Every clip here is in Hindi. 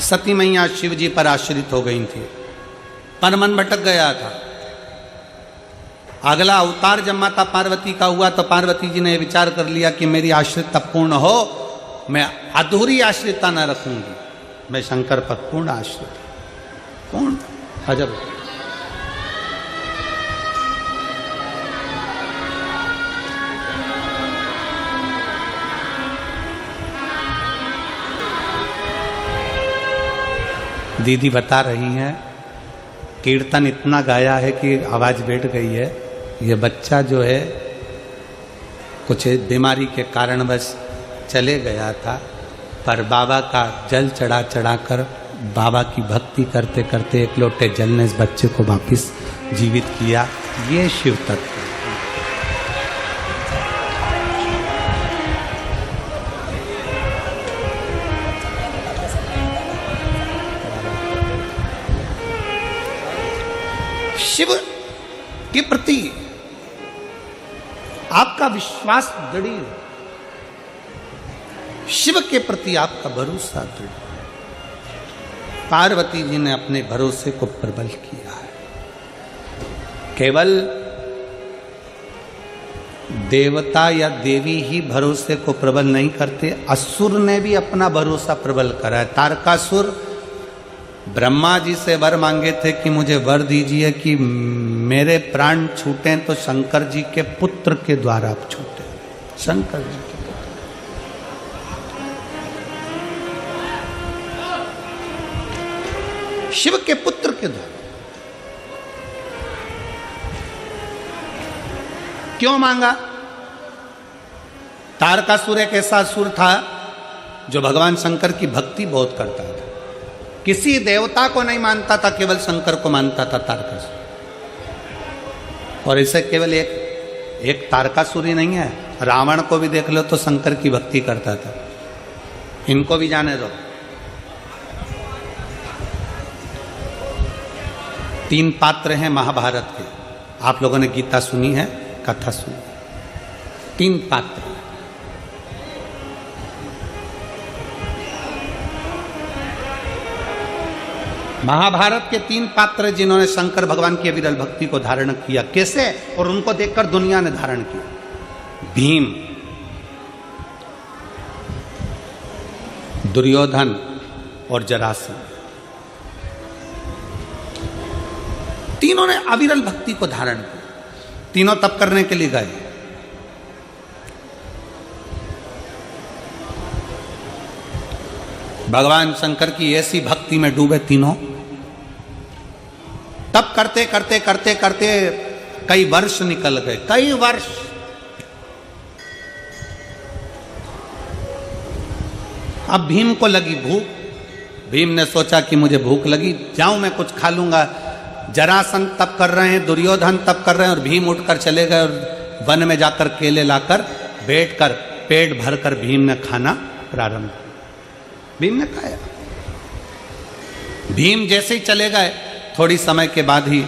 सती मैया शिव जी पर आश्रित हो गई थी, पर मन भटक गया था। अगला अवतार जब माता पार्वती का हुआ तो पार्वती जी ने विचार कर लिया कि मेरी आश्रितता पूर्ण हो, मैं अधूरी आश्रितता न रखूंगी, मैं शंकर पर पूर्ण आश्रित। पूर्ण अजब। दीदी बता रही हैं कीर्तन इतना गाया है कि आवाज बैठ गई है। ये बच्चा जो है कुछ बीमारी के कारणवश चले गया था, पर बाबा का जल चढ़ा चढ़ाकर बाबा की भक्ति करते करते एक लोटे जल ने इस बच्चे को वापिस जीवित किया। ये शिव तत्व। शिव के प्रति आपका विश्वास दृढ़, शिव के प्रति आपका भरोसा दृढ़। पार्वती जी ने अपने भरोसे को प्रबल किया है। केवल देवता या देवी ही भरोसे को प्रबल नहीं करते, असुर ने भी अपना भरोसा प्रबल करा है। तारकासुर ब्रह्मा जी से वर मांगे थे कि मुझे वर दीजिए कि मेरे प्राण छूटे तो शंकर जी के पुत्र के द्वारा छूटे। शंकर जी के पुत्र, शिव के पुत्र के द्वारा। क्यों मांगा? तारकासुर एक ऐसा असुर था जो भगवान शंकर की भक्ति बहुत करता था, किसी देवता को नहीं मानता था, केवल शंकर को मानता था तारकासुर। और इसे केवल एक तारकासुर ही नहीं है, रावण को भी देख लो तो शंकर की भक्ति करता था। इनको भी जाने दो। 3 पात्र हैं महाभारत के। आप लोगों ने गीता सुनी है, कथा सुनी। 3 पात्र। महाभारत के 3 पात्र जिन्होंने शंकर भगवान की अविरल भक्ति को धारण किया। कैसे? और उनको देखकर दुनिया ने धारण किया। भीम, दुर्योधन और जरासंध, तीनों ने अविरल भक्ति को धारण किया। तीनों तप करने के लिए गए। भगवान शंकर की ऐसी भक्ति में डूबे तीनों। तप करते करते करते करते कई वर्ष निकल गए, कई वर्ष। अब भीम को लगी भूख। भीम ने सोचा कि मुझे भूख लगी, जाऊं मैं कुछ खा लूंगा। जरासंध तप कर रहे हैं, दुर्योधन तप कर रहे हैं, और भीम उठकर चले गए और वन में जाकर केले लाकर बैठकर पेट भरकर भीम ने खाना प्रारंभ किया। भीम ने खाया। भीम जैसे ही चले गए, थोड़ी समय के बाद ही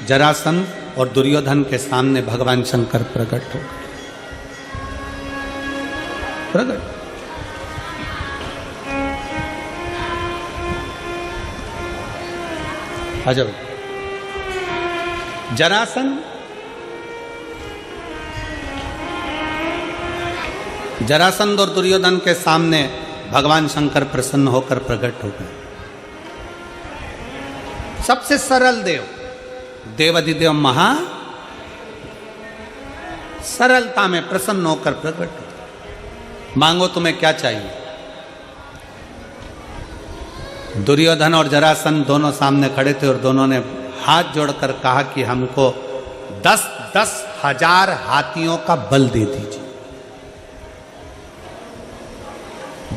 जरासंध और दुर्योधन के सामने भगवान शंकर प्रकट हो गए। प्रकट। अजब। जरासंध और दुर्योधन के सामने भगवान शंकर प्रसन्न होकर प्रकट हो गए। सबसे सरल देव, देवाधिदेव महा सरलता में प्रसन्न होकर प्रकट हो। मांगो तुम्हें क्या चाहिए? दुर्योधन और जरासंध दोनों सामने खड़े थे और दोनों ने हाथ जोड़कर कहा कि हमको 10-10 हजार हाथियों का बल दे दीजिए।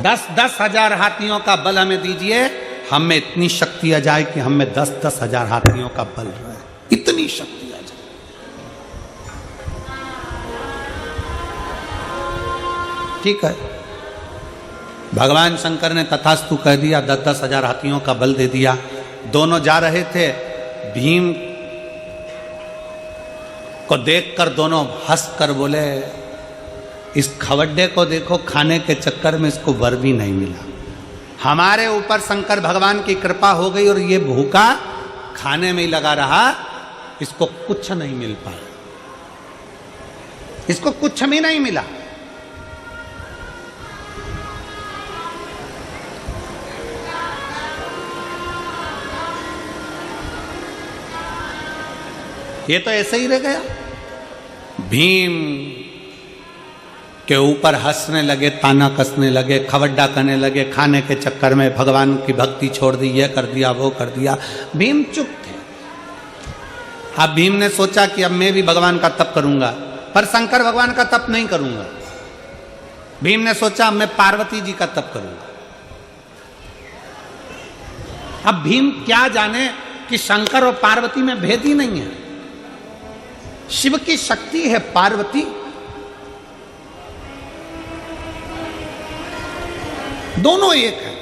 10-10 हजार हाथियों का बल हमें दीजिए। हम में इतनी शक्ति आ जाए कि हम में 10-10 हजार हाथियों का बल रहे, इतनी शक्ति आ जाए। ठीक है, भगवान शंकर ने तथास्तु कह दिया। 10-10 हजार हाथियों का बल दे दिया। दोनों जा रहे थे। भीम को देखकर दोनों हंसकर बोले, इस खवड्डे को देखो, खाने के चक्कर में इसको वर भी नहीं मिला। हमारे ऊपर शंकर भगवान की कृपा हो गई और ये भूखा खाने में ही लगा रहा, इसको कुछ नहीं मिल पाया, इसको कुछ भी नहीं मिला। ये तो ऐसे ही रह गया। भीम के ऊपर हंसने लगे, ताना कसने लगे, खवड्डा करने लगे, खाने के चक्कर में भगवान की भक्ति छोड़ दी, ये कर दिया वो कर दिया। भीम चुप थे। अब भीम ने सोचा कि अब मैं भी भगवान का तप करूंगा, पर शंकर भगवान का तप नहीं करूंगा। भीम ने सोचा अब मैं पार्वती जी का तप करूंगा। अब भीम क्या जाने कि शंकर और पार्वती में भेद ही नहीं है। शिव की शक्ति है पार्वती, दोनों एक है।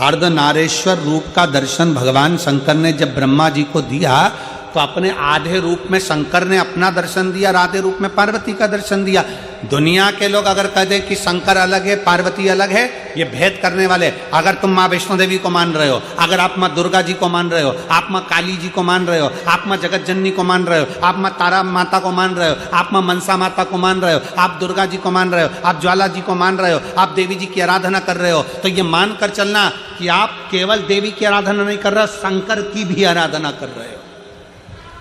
अर्धनारेश्वर रूप का दर्शन भगवान शंकर ने जब ब्रह्मा जी को दिया तो अपने आधे रूप में शंकर ने अपना दर्शन दिया और आधे रूप में पार्वती का दर्शन दिया। दुनिया के लोग अगर कह दें कि शंकर अलग है पार्वती अलग है, ये भेद करने वाले, अगर तुम माँ वैष्णो देवी को मान रहे हो, अगर आप माँ दुर्गा जी को मान रहे हो, आप माँ काली जी को मान रहे हो, आप माँ जगत जननी को मान रहे हो, आप माँ तारा माता को मान रहे हो, आप माँ मनसा माता को मान रहे हो, आप दुर्गा जी को मान रहे हो, आप ज्वाला जी को मान रहे हो, आप देवी जी की आराधना कर रहे हो, तो ये मान कर चलना कि आप केवल देवी की आराधना नहीं कर रहे हो, शंकर की भी आराधना कर रहे हो,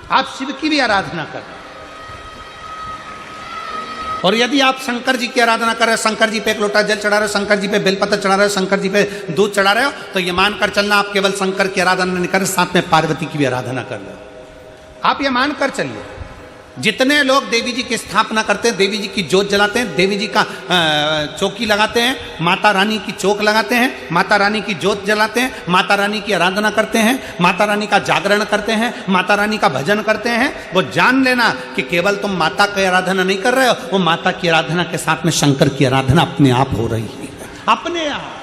आप शिव की भी आराधना कर रहे हो। और यदि आप शंकर जी की आराधना कर रहे हो, शंकर जी पे एक लोटा जल चढ़ा रहे हो, शंकर जी पे बेलपत्र चढ़ा रहे हो, शंकर जी पे दूध चढ़ा रहे हो, तो ये मानकर चलना आप केवल शंकर की आराधना नहीं कर रहे, साथ में पार्वती की भी आराधना कर रहे हो। आप ये मानकर चलिए। जितने लोग देवी जी की स्थापना करते हैं, देवी जी की जोत जलाते हैं, देवी जी का चौकी लगाते हैं, माता रानी की चौक लगाते हैं, माता रानी की जोत जलाते हैं, माता रानी की आराधना करते हैं, माता रानी का जागरण करते हैं, माता रानी का भजन करते हैं, वो जान लेना कि केवल तुम माता की आराधना नहीं कर रहे हो, वो माता की आराधना के साथ में शंकर की आराधना अपने आप हो रही है, अपने आप।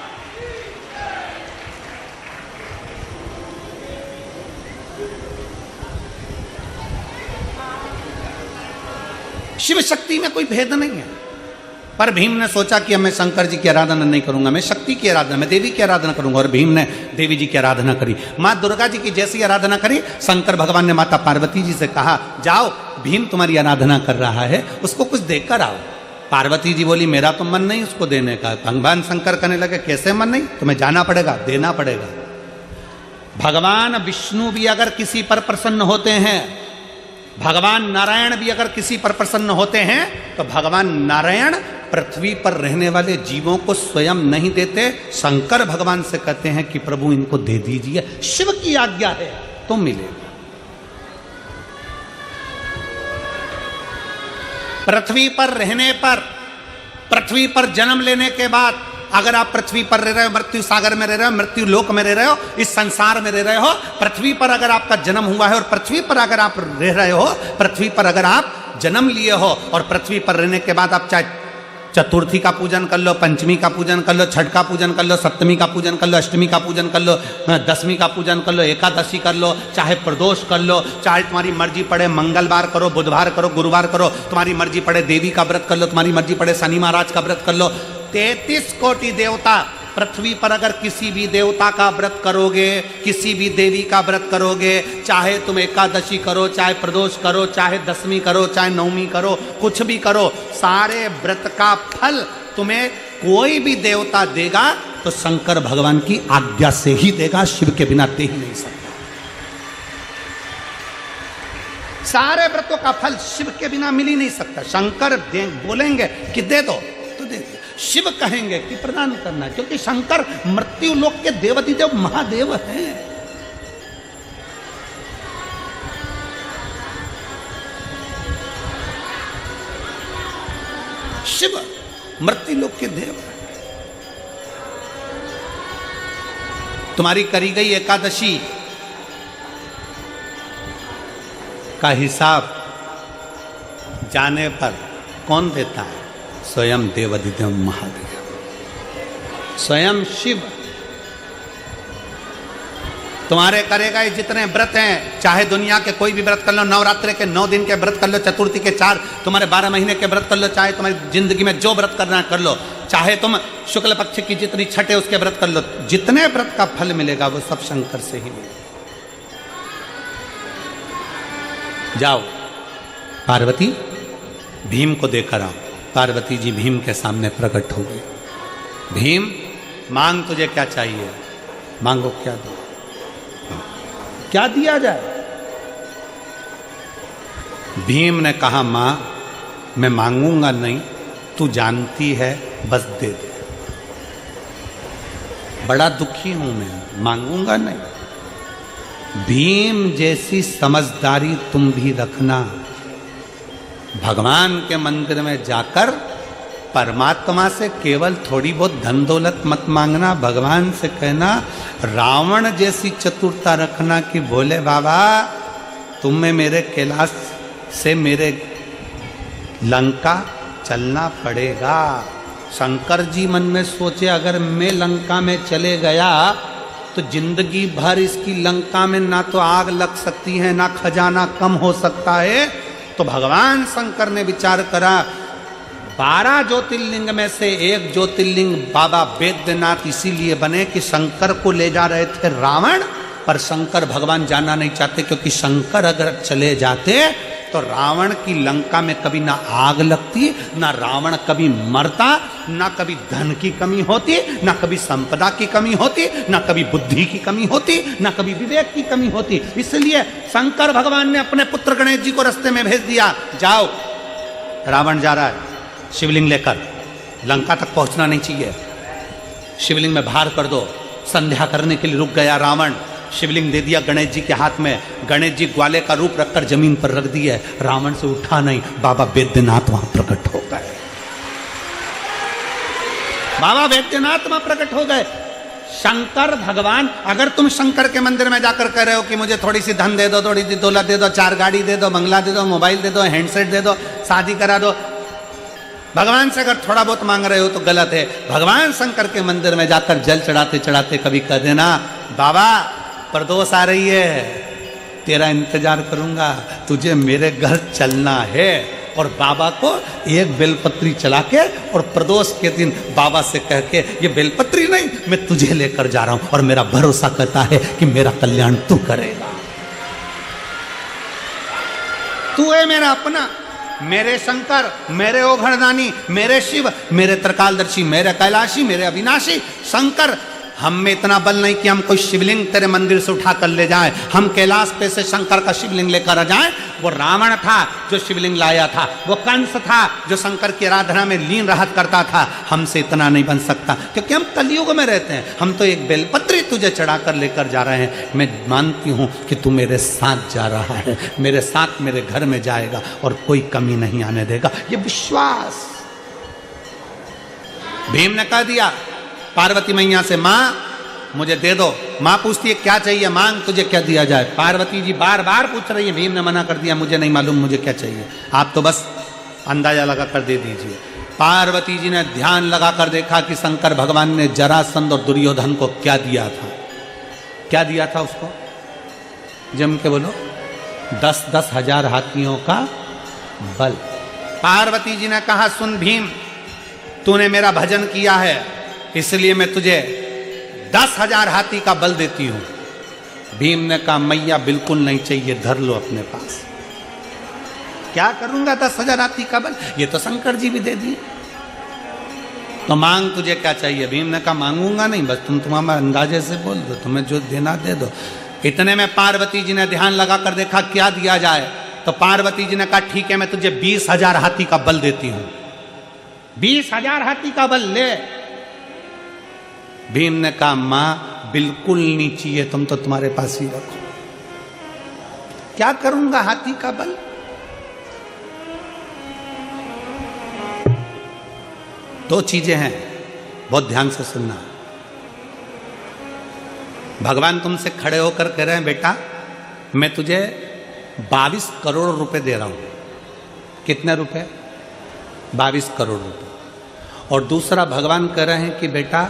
शिव शक्ति में कोई भेद नहीं है। पर भीम ने सोचा कि अब मैं शंकर जी की आराधना नहीं करूंगा, मैं शक्ति की आराधना, मैं देवी की आराधना करूंगा। और भीम ने देवी जी की आराधना करी, माँ दुर्गा जी की जैसी आराधना करी। शंकर भगवान ने माता पार्वती जी से कहा, जाओ भीम तुम्हारी आराधना कर रहा है, उसको कुछ देकर आओ। पार्वती जी बोली, मेरा तो मन नहीं उसको देने का। भगवान शंकर कहने लगे, कैसे मन नहीं, तुम्हें जाना पड़ेगा, देना पड़ेगा। भगवान विष्णु भी अगर किसी पर प्रसन्न होते हैं, भगवान नारायण भी अगर किसी पर प्रसन्न होते हैं, तो भगवान नारायण पृथ्वी पर रहने वाले जीवों को स्वयं नहीं देते, शंकर भगवान से कहते हैं कि प्रभु इनको दे दीजिए, शिव की आज्ञा है तो मिलेगा। पृथ्वी पर रहने पर, पृथ्वी पर जन्म लेने के बाद, अगर आप पृथ्वी पर रह रहे हो, मृत्यु सागर में रह रहे हो, मृत्यु लोक में रह रहे हो, इस संसार में रह रहे हो, पृथ्वी पर अगर आपका जन्म हुआ है और पृथ्वी पर अगर आप रह रहे हो, पृथ्वी पर अगर आप जन्म लिए हो और पृथ्वी पर रहने के बाद आप चाहे चतुर्थी का पूजन कर लो, पंचमी का पूजन कर लो, छठ का पूजन कर लो, सप्तमी का पूजन कर लो, अष्टमी का पूजन कर लो, दसवीं का पूजन कर लो, एकादशी कर लो, चाहे प्रदोष कर लो, चाहे तुम्हारी मर्जी पड़े मंगलवार करो, बुधवार करो, गुरुवार करो, तुम्हारी मर्जी पड़े देवी का व्रत कर लो, तुम्हारी मर्जी पड़े शनि महाराज का व्रत कर लो। 33 कोटि देवता, पृथ्वी पर अगर किसी भी देवता का व्रत करोगे, किसी भी देवी का व्रत करोगे, चाहे तुम एकादशी करो, चाहे प्रदोष करो, चाहे दसवीं करो, चाहे नवमी करो, कुछ भी करो, सारे व्रत का फल तुम्हें कोई भी देवता देगा तो शंकर भगवान की आज्ञा से ही देगा, शिव के बिना दे ही नहीं सकता। सारे व्रतों का फल शिव के बिना मिल ही नहीं सकता। शंकर बोलेंगे कि दे दो तो दे दो, शिव कहेंगे कि प्रदान करना, क्योंकि शंकर मृत्यु लोक के देवाधिदेव महादेव हैं। शिव मृत्यु लोक के देव हैं। तुम्हारी करी गई एकादशी का हिसाब जाने पर कौन देता है? स्वयं देवाधिदेव महादेव, स्वयं शिव। तुम्हारे करेगा ये जितने व्रत हैं, चाहे दुनिया के कोई भी व्रत कर लो, नवरात्रि के 9 दिन के व्रत कर लो, चतुर्थी के 4, तुम्हारे 12 महीने के व्रत कर लो, चाहे तुम्हारी जिंदगी में जो व्रत करना कर लो, चाहे तुम शुक्ल पक्ष की जितनी छठ है उसके व्रत कर लो, जितने व्रत का फल मिलेगा वो सब शंकर से ही मिलेगा। जाओ पार्वती, भीम को देकर आओ। पार्वती जी भीम के सामने प्रकट हो गई। भीम, मांग तुझे क्या चाहिए, मांगो, क्या दो, क्या दिया जाए। भीम ने कहा, मां मैं मांगूंगा नहीं, तू जानती है, बस दे दे। बड़ा दुखी हूं मैं, मांगूंगा नहीं। भीम जैसी समझदारी तुम भी रखना। भगवान के मंदिर में जाकर परमात्मा से केवल थोड़ी बहुत धन दौलत मत मांगना, भगवान से कहना रावण जैसी चतुरता रखना कि बोले बाबा तुम्हें मेरे कैलाश से मेरे लंका चलना पड़ेगा। शंकर जी मन में सोचे अगर मैं लंका में चले गया तो जिंदगी भर इसकी लंका में ना तो आग लग सकती है, ना खजाना कम हो सकता है। तो भगवान शंकर ने विचार करा, 12 ज्योतिर्लिंग में से एक ज्योतिर्लिंग बाबा वैद्यनाथ इसीलिए बने कि शंकर को ले जा रहे थे रावण, पर शंकर भगवान जाना नहीं चाहते, क्योंकि शंकर अगर चले जाते तो रावण की लंका में कभी ना आग लगती, ना रावण कभी मरता, ना कभी धन की कमी होती, ना कभी संपदा की कमी होती, ना कभी बुद्धि की कमी होती, ना कभी विवेक की कमी होती। इसलिए शंकर भगवान ने अपने पुत्र गणेश जी को रास्ते में भेज दिया, जाओ रावण जा रहा है शिवलिंग लेकर, लंका तक पहुंचना नहीं चाहिए, शिवलिंग में भार कर दो। संध्या करने के लिए रुक गया रावण, शिवलिंग दे दिया गणेश जी के हाथ में, गणेश जी ग्वाले का रूप रखकर जमीन पर रख दिए, रावण से उठा नहीं, बाबा वैद्यनाथ वहां प्रकट हो गए। बाबा वैद्यनाथ वहां प्रकट हो गए। शंकर भगवान, अगर तुम शंकर के मंदिर में जाकर कह रहे हो कि मुझे थोड़ी सी धन दे दो, थोड़ी सी दौलत दे दो, 4 गाड़ी दे दो, बंगला दे दो, मोबाइल दे दो, हैंडसेट दे दो, शादी करा दो, भगवान से अगर थोड़ा बहुत मांग रहे हो तो गलत है। भगवान शंकर के मंदिर में जाकर जल चढ़ाते चढ़ाते कभी कह देना, बाबा प्रदोष आ रही है, तेरा इंतजार करूंगा, तुझे मेरे घर चलना है। और बाबा को एक बेलपत्री चला के और प्रदोष के दिन बाबा से कह के, ये बेलपत्री नहीं, मैं तुझे लेकर जा रहा हूं और मेरा भरोसा कहता है कि मेरा कल्याण तू करेगा। तू है मेरा अपना, मेरे शंकर, मेरे ओघड़दानी, मेरे शिव, मेरे त्रिकालदर्शी, मेरे कैलाशी, मेरे अविनाशी शंकर। हम में इतना बल नहीं कि हम कोई शिवलिंग तेरे मंदिर से उठा कर ले जाए, हम कैलाश पे से शंकर का शिवलिंग लेकर आ जाए। वो रावण था जो शिवलिंग लाया था, वो कंस था जो शंकर की आराधना में लीन रहत करता था। हमसे इतना नहीं बन सकता, क्योंकि हम कलयुग में रहते हैं। हम तो एक बेलपत्री तुझे चढ़ा कर लेकर जा रहे हैं। मैं मानती हूं कि तू मेरे साथ जा रहा है, मेरे साथ मेरे घर में जाएगा और कोई कमी नहीं आने देगा, ये विश्वास। भीम ने कह दिया पार्वती मैया से, माँ मुझे दे दो। माँ पूछती है क्या चाहिए, मांग, तुझे क्या दिया जाए। पार्वती जी बार बार पूछ रही है, भीम ने मना कर दिया, मुझे नहीं मालूम मुझे क्या चाहिए, आप तो बस अंदाजा लगा कर दे दीजिए। पार्वती जी ने ध्यान लगा कर देखा कि शंकर भगवान ने जरासंध और दुर्योधन को क्या दिया था। क्या दिया था उसको, जम के बोलो, 10-10 हजार हाथियों का बल। पार्वती जी ने कहा, सुन भीम, तूने मेरा भजन किया है, इसलिए मैं तुझे 10,000 हाथी का बल देती हूं। भीम ने कहा, मैया बिल्कुल नहीं चाहिए, धर लो अपने पास। क्या करूंगा 10,000 हाथी का बल, ये तो शंकर जी भी दे दिए। तो मांग, तुझे क्या चाहिए। भीम ने कहा, मांगूंगा नहीं, बस तुम तुम्हारे अंदाजे से बोल दो, तुम्हें जो देना दे दो। इतने में पार्वती जी ने ध्यान लगा कर देखा क्या दिया जाए। तो पार्वती जी ने कहा, ठीक है, मैं तुझे 20,000 हाथी का बल देती हूं। 20,000 हाथी का बल ले। भीम ने कहा, मां बिल्कुल नहीं चाहिए, तुम तो तुम्हारे पास ही रखो। क्या करूंगा हाथी का बल। दो चीजें हैं, बहुत ध्यान से सुनना। भगवान तुमसे खड़े होकर कह रहे हैं, बेटा मैं तुझे 22 करोड़ रुपए दे रहा हूं। कितने रुपए, 22 करोड़ रुपए। और दूसरा भगवान कह रहे हैं कि बेटा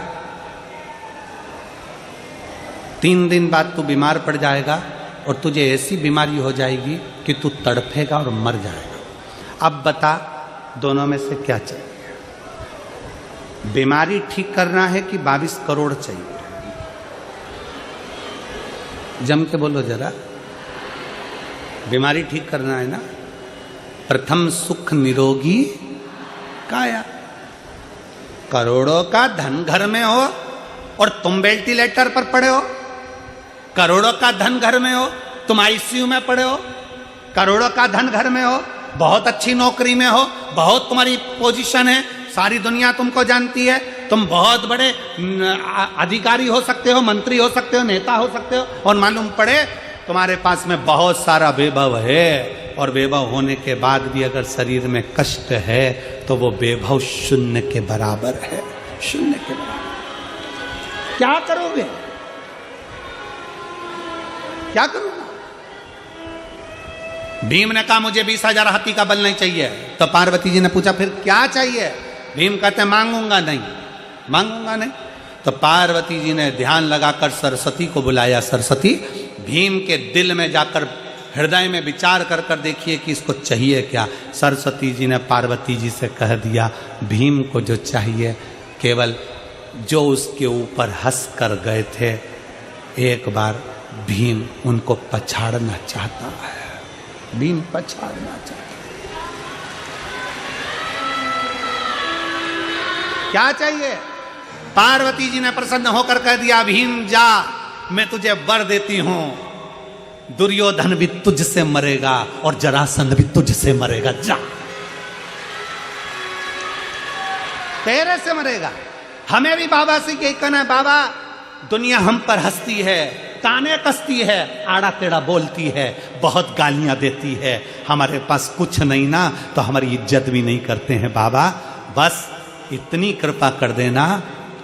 3 दिन बाद तू बीमार पड़ जाएगा और तुझे ऐसी बीमारी हो जाएगी कि तू तड़फेगा और मर जाएगा। अब बता दोनों में से क्या चाहिए? बीमारी ठीक करना है कि 22 करोड़ चाहिए? जम के बोलो जरा। बीमारी ठीक करना है ना। प्रथम सुख निरोगी काया। करोड़ों का धन घर में हो और तुम वेंटिलेटर पर पड़े हो। करोड़ों का धन घर में हो, तुम आईसीयू में पड़े हो। करोड़ों का धन घर में हो, बहुत अच्छी नौकरी में हो, बहुत तुम्हारी पोजीशन है, सारी दुनिया तुमको जानती है, तुम बहुत बड़े अधिकारी हो सकते हो, मंत्री हो सकते हो, नेता हो सकते हो, और मालूम पड़े तुम्हारे पास में बहुत सारा वैभव है, और वैभव होने के बाद भी अगर शरीर में कष्ट है तो वो वैभव शून्य के बराबर है। शून्य के बराबर। क्या करोगे? क्या करूंगा? भीम ने कहा मुझे 20,000 हाथी का बल नहीं चाहिए। तो पार्वती जी ने पूछा फिर क्या चाहिए? भीम कहते मांगूंगा नहीं, मांगूंगा नहीं। तो पार्वती जी ने ध्यान लगाकर सरस्वती को बुलाया। सरस्वती, भीम के दिल में जाकर हृदय में विचार कर कर देखिए कि इसको चाहिए क्या। सरस्वती जी ने पार्वती जी से कह दिया, भीम को जो चाहिए केवल जो उसके ऊपर हंस कर गए थे, एक बार भीम उनको पछाड़ना चाहता है। भीम पछाड़ना चाहता है। क्या चाहिए? पार्वती जी ने प्रसन्न होकर कह दिया, भीम जा, मैं तुझे वर देती हूं, दुर्योधन भी तुझसे मरेगा और जरासंध भी तुझसे मरेगा। जा, तेरे से मरेगा। हमें भी बाबा से यही कहना है, बाबा दुनिया हम पर हंसती है, ताने कसती है, आड़ा टेढ़ा बोलती है, बहुत गालियां देती है, हमारे पास कुछ नहीं ना तो हमारी इज्जत भी नहीं करते हैं। बाबा बस इतनी कृपा कर देना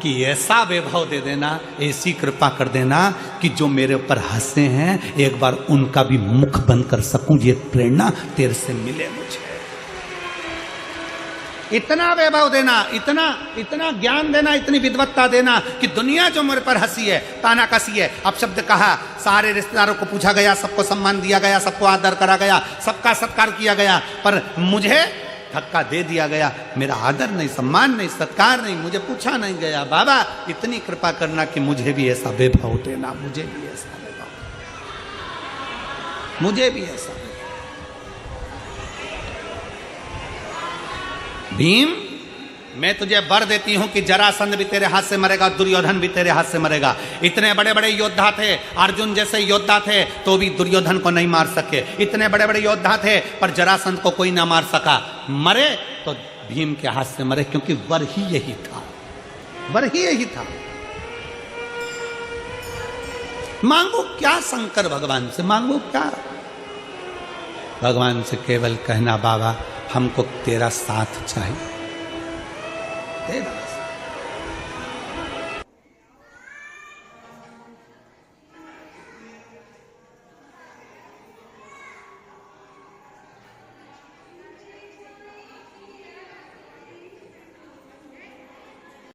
कि ऐसा वैभव दे देना, ऐसी कृपा कर देना कि जो मेरे ऊपर हंसे हैं एक बार उनका भी मुख बंद कर सकूं। ये प्रेरणा तेरे से मिले मुझे। इतना वैभव देना, इतना इतना ज्ञान देना, इतनी विद्वत्ता देना कि दुनिया जो मेरे पर हंसी है, ताना कसी है। अब शब्द कहा, सारे रिश्तेदारों को पूछा गया, सबको सम्मान दिया गया, सबको आदर करा गया, सबका सत्कार किया गया, पर मुझे धक्का दे दिया गया। मेरा आदर नहीं, सम्मान नहीं, सत्कार नहीं, मुझे पूछा नहीं गया। बाबा इतनी कृपा करना कि मुझे भी ऐसा वैभव देना, मुझे भी ऐसा वैभव, मुझे भी ऐसा। भीम, मैं तुझे वर देती हूं कि जरासंध भी तेरे हाथ से मरेगा, दुर्योधन भी तेरे हाथ से मरेगा। इतने बड़े बड़े योद्धा थे, अर्जुन जैसे योद्धा थे तो भी दुर्योधन को नहीं मार सके। इतने बड़े बड़े योद्धा थे पर जरासंध को कोई ना मार सका। मरे तो भीम के हाथ से मरे, क्योंकि वर ही यही था, वर ही यही था। मांगो क्या शंकर भगवान से? मांगो क्या? भगवान से केवल कहना, बाबा हमको तेरा साथ चाहिए, तेरा साथ।